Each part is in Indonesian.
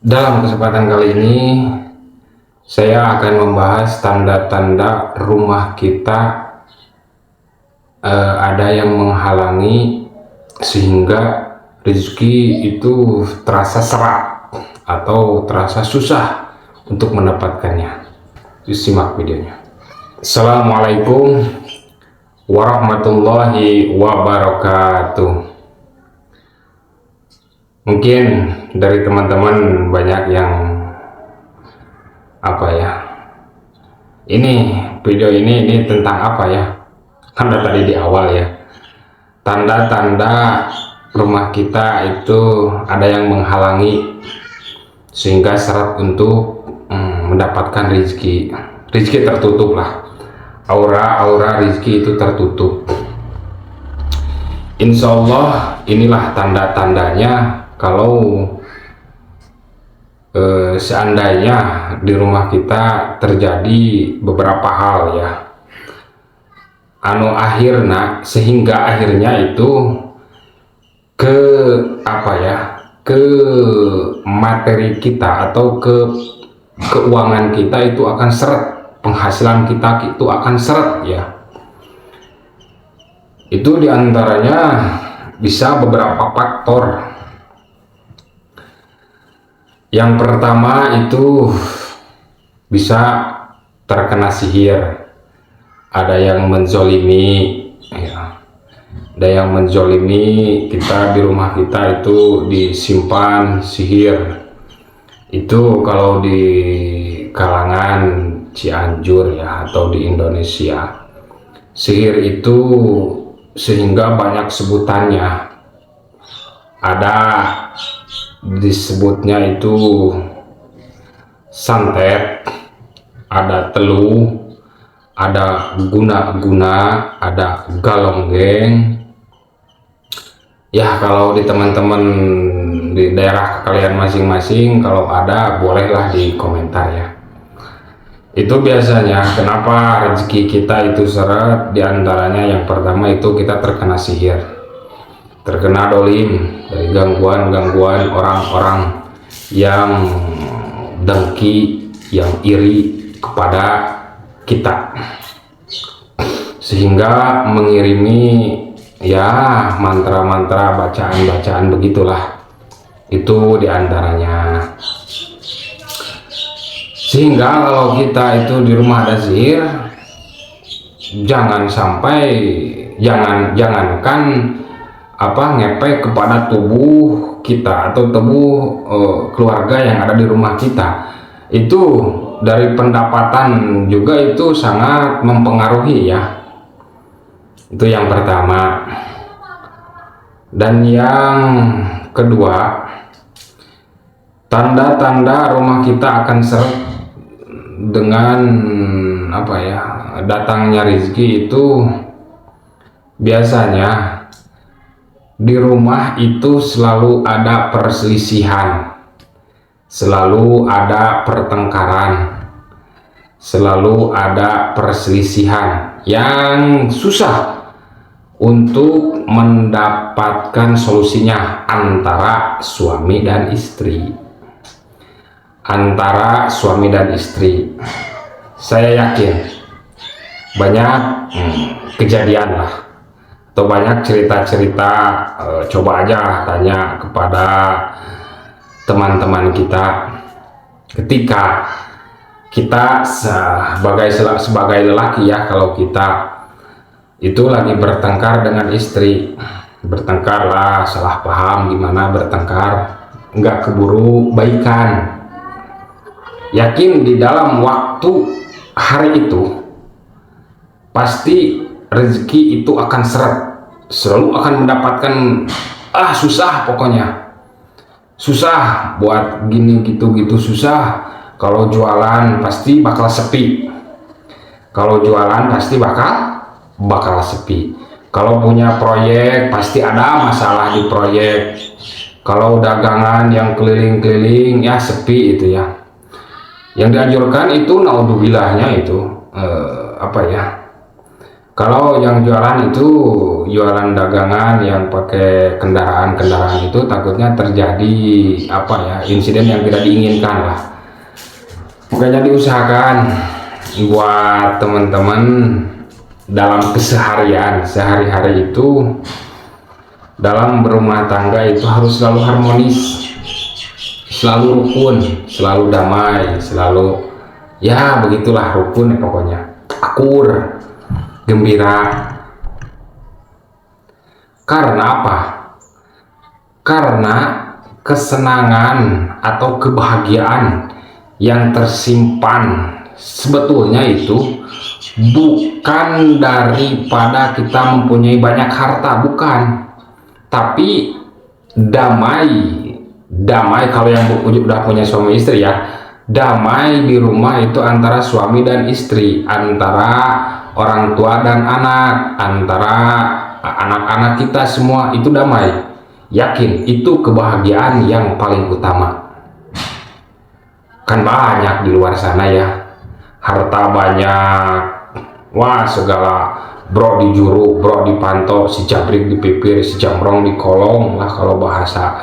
Dalam kesempatan kali ini, saya akan membahas tanda-tanda rumah kita ada yang menghalangi sehingga rezeki itu terasa serak atau terasa susah untuk mendapatkannya. Simak videonya. Assalamualaikum warahmatullahi wabarakatuh. Mungkin dari teman-teman banyak yang ini video ini tentang apa ya, karena tadi di awal ya, tanda-tanda rumah kita itu ada yang menghalangi sehingga syarat untuk mendapatkan rezeki tertutup lah, aura rezeki itu tertutup. Insya Allah inilah tanda-tandanya kalau seandainya di rumah kita terjadi beberapa hal ya, sehingga akhirnya itu ke materi kita atau ke keuangan kita itu akan seret, penghasilan kita itu akan seret ya. Itu diantaranya bisa beberapa faktor. Yang pertama itu bisa terkena sihir, ada yang menzolimi ya. Ada yang menzolimi kita, di rumah kita itu disimpan sihir. Itu kalau di kalangan Cianjur ya, atau di Indonesia, sihir itu sehingga banyak sebutannya. Ada disebutnya itu santet, ada telu, ada guna-guna, ada galonggeng ya. Kalau di teman-teman di daerah kalian masing-masing kalau ada, bolehlah di komentar ya. Itu biasanya kenapa rezeki kita itu seret, diantaranya yang pertama itu kita terkena sihir, terkena dolim dari gangguan orang-orang yang dengki, yang iri kepada kita, sehingga mengirimi ya mantra-mantra, bacaan-bacaan begitulah. Itu diantaranya. Sehingga kalau kita itu di rumah ada sihir, jangankan ngepek kepada tubuh kita atau tubuh keluarga yang ada di rumah kita, itu dari pendapatan juga itu sangat mempengaruhi ya. Itu yang pertama. Dan yang kedua, tanda-tanda rumah kita akan seret dengan datangnya rezeki itu biasanya di rumah itu selalu ada perselisihan, selalu ada pertengkaran, selalu ada perselisihan yang susah untuk mendapatkan solusinya antara suami dan istri. Saya yakin banyak kejadian lah, atau banyak cerita-cerita. Coba aja tanya kepada teman-teman kita, ketika kita sebagai lelaki ya, kalau kita itu lagi bertengkar dengan istri, bertengkar lah, salah paham gimana bertengkar, nggak keburu baikan. Yakin di dalam waktu hari itu pasti rezeki itu akan seret, selalu akan mendapatkan susah, pokoknya susah buat gini gitu susah. Kalau jualan pasti bakal sepi, kalau sepi. Kalau punya proyek pasti ada masalah di proyek. Kalau dagangan yang keliling-keliling ya sepi itu ya. Yang dianjurkan itu naudzubilahnya itu Kalau yang jualan itu jualan dagangan yang pakai kendaraan-kendaraan itu takutnya terjadi apa ya, insiden yang tidak diinginkan lah. Makanya diusahakan buat teman-teman dalam keseharian sehari-hari itu, dalam berumah tangga itu harus selalu harmonis, selalu rukun, selalu damai, selalu ya begitulah rukun ya pokoknya, akur, gembira. Karena apa? Karena kesenangan atau kebahagiaan yang tersimpan sebetulnya itu bukan daripada kita mempunyai banyak harta, bukan, tapi damai kalau yang udah punya suami istri ya, damai di rumah itu antara suami dan istri, antara orang tua dan anak, antara anak-anak kita semua itu damai. Yakin itu kebahagiaan yang paling utama. Kan banyak di luar sana ya, harta banyak, wah segala, bro dijuru, bro dipantau, si jabrik dipipir, si jamrong dikolong lah kalau bahasa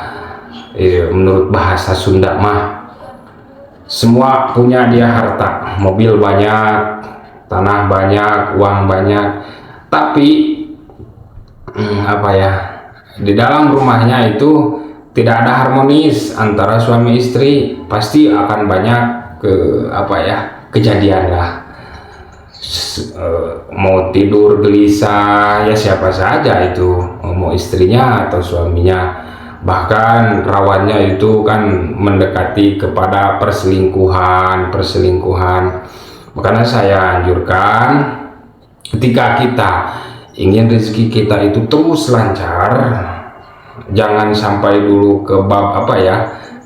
menurut bahasa Sunda mah. Semua punya dia harta, mobil banyak, tanah banyak, uang banyak, tapi apa ya, di dalam rumahnya itu tidak ada harmonis antara suami istri, pasti akan banyak kejadian lah. Mau tidur gelisah ya siapa saja itu, mau istrinya atau suaminya, bahkan rawannya itu kan mendekati kepada perselingkuhan. Makanya saya anjurkan, ketika kita ingin rezeki kita itu terus lancar, jangan sampai dulu ke bab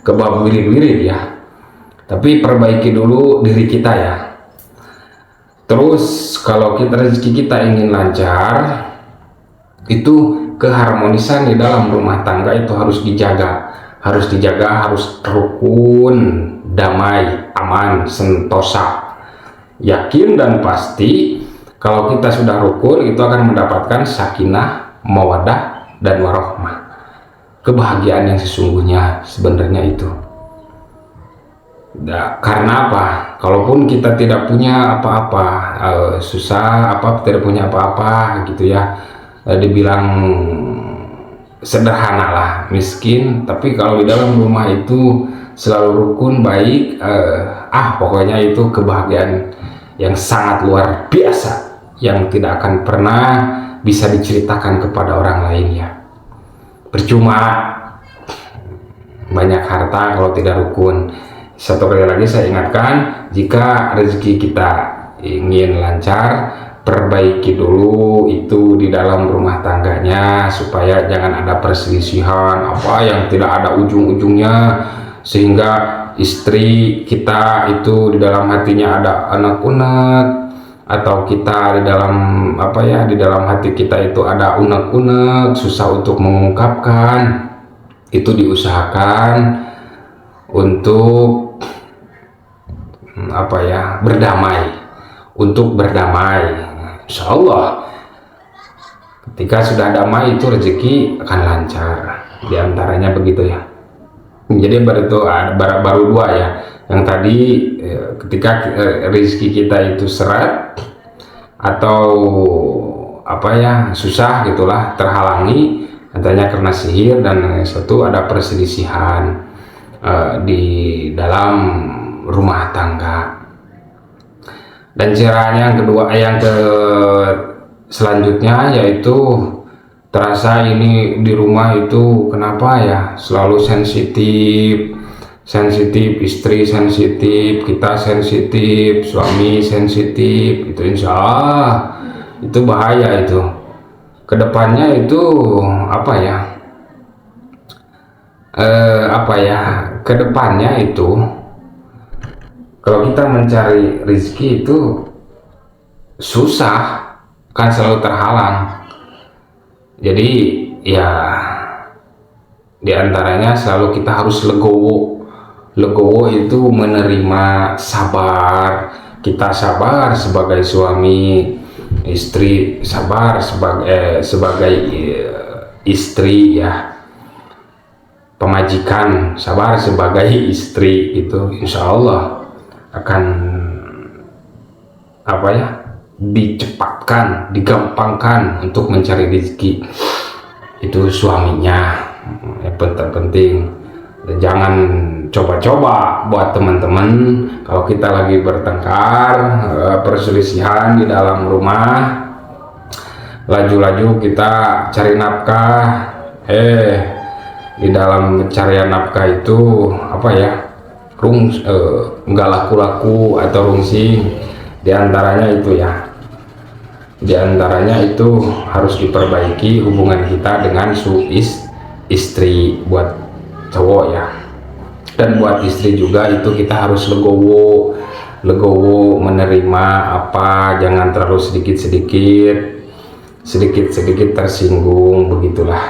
ke bab wirid-wirid ya, tapi perbaiki dulu diri kita ya. Terus kalau rezeki kita ingin lancar, itu keharmonisan di dalam rumah tangga itu harus dijaga, harus rukun, damai, aman, sentosa. Yakin dan pasti kalau kita sudah rukun itu akan mendapatkan sakinah, mawaddah, dan warahmah. Kebahagiaan yang sesungguhnya sebenarnya itu. Karena apa? Kalaupun kita tidak punya apa-apa, susah tidak punya apa-apa gitu ya, dibilang sederhana lah, miskin, tapi kalau di dalam rumah itu selalu rukun, baik, pokoknya itu kebahagiaan yang sangat luar biasa, yang tidak akan pernah bisa diceritakan kepada orang lain ya. Percuma banyak harta kalau tidak rukun. Satu kali lagi saya ingatkan, jika rezeki kita ingin lancar, perbaiki dulu itu di dalam rumah tangganya, supaya jangan ada perselisihan yang tidak ada ujung-ujungnya, sehingga istri kita itu di dalam hatinya ada anak-unek, atau kita di dalam di dalam hati kita itu ada unek-unek, susah untuk mengungkapkan. Itu diusahakan untuk berdamai. Insya Allah ketika sudah damai itu rezeki akan lancar, diantaranya begitu ya. Jadi baru dua ya, yang tadi ketika rezeki kita itu seret atau susah gitulah, terhalangi, katanya karena sihir, dan satu ada perselisihan di dalam rumah tangga. Dan caranya yang kedua, selanjutnya yaitu terasa ini di rumah itu kenapa ya selalu sensitif, istri sensitif, kita sensitif, suami sensitif, itu insya Allah itu bahaya. Itu kedepannya itu kedepannya itu kalau kita mencari rezeki itu susah, kan selalu terhalang. Jadi ya diantaranya selalu kita harus legowo itu menerima, sabar. Kita sabar sebagai suami, istri sabar sebagai istri ya, pemajikan sabar sebagai istri, itu insya Allah akan apa ya, dicepatkan, digampangkan untuk mencari rezeki itu suaminya. Yang penting, jangan coba-coba buat teman-teman kalau kita lagi bertengkar, perselisihan di dalam rumah, laju-laju kita cari nafkah, di dalam pencarian nafkah itu apa ya, nggak laku-laku atau rungsing, diantaranya itu harus diperbaiki hubungan kita dengan istri buat cowok ya. Dan buat istri juga itu kita harus legowo menerima apa, jangan terlalu sedikit tersinggung, begitulah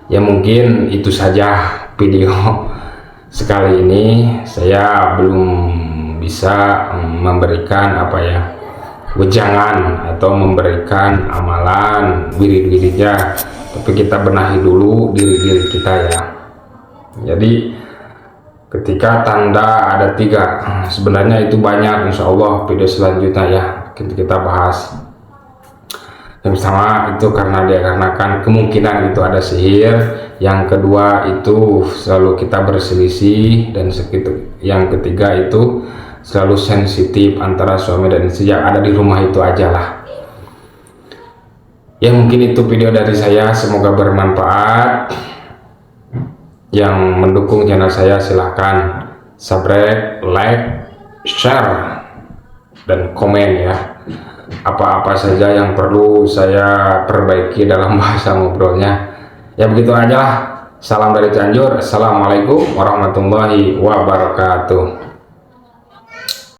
ya. Mungkin itu saja video sekali ini. Saya belum bisa memberikan apa ya, wejangan atau memberikan amalan wirid-wiridnya, tapi kita benahi dulu diri kita ya. Jadi ketika tanda ada 3, sebenarnya itu banyak, insya Allah video selanjutnya ya kita bahas. Yang pertama itu dikarenakan kemungkinan itu ada sihir, yang kedua itu selalu kita berselisih, dan yang ketiga itu selalu sensitif antara suami dan istri yang ada di rumah itu aja lah ya. Mungkin itu video dari saya, semoga bermanfaat. Yang mendukung channel saya silahkan subscribe, like, share, dan komen ya, apa-apa saja yang perlu saya perbaiki dalam bahasa ngobrolnya ya. Begitu aja lah. Salam dari Cianjur. Assalamualaikum warahmatullahi wabarakatuh.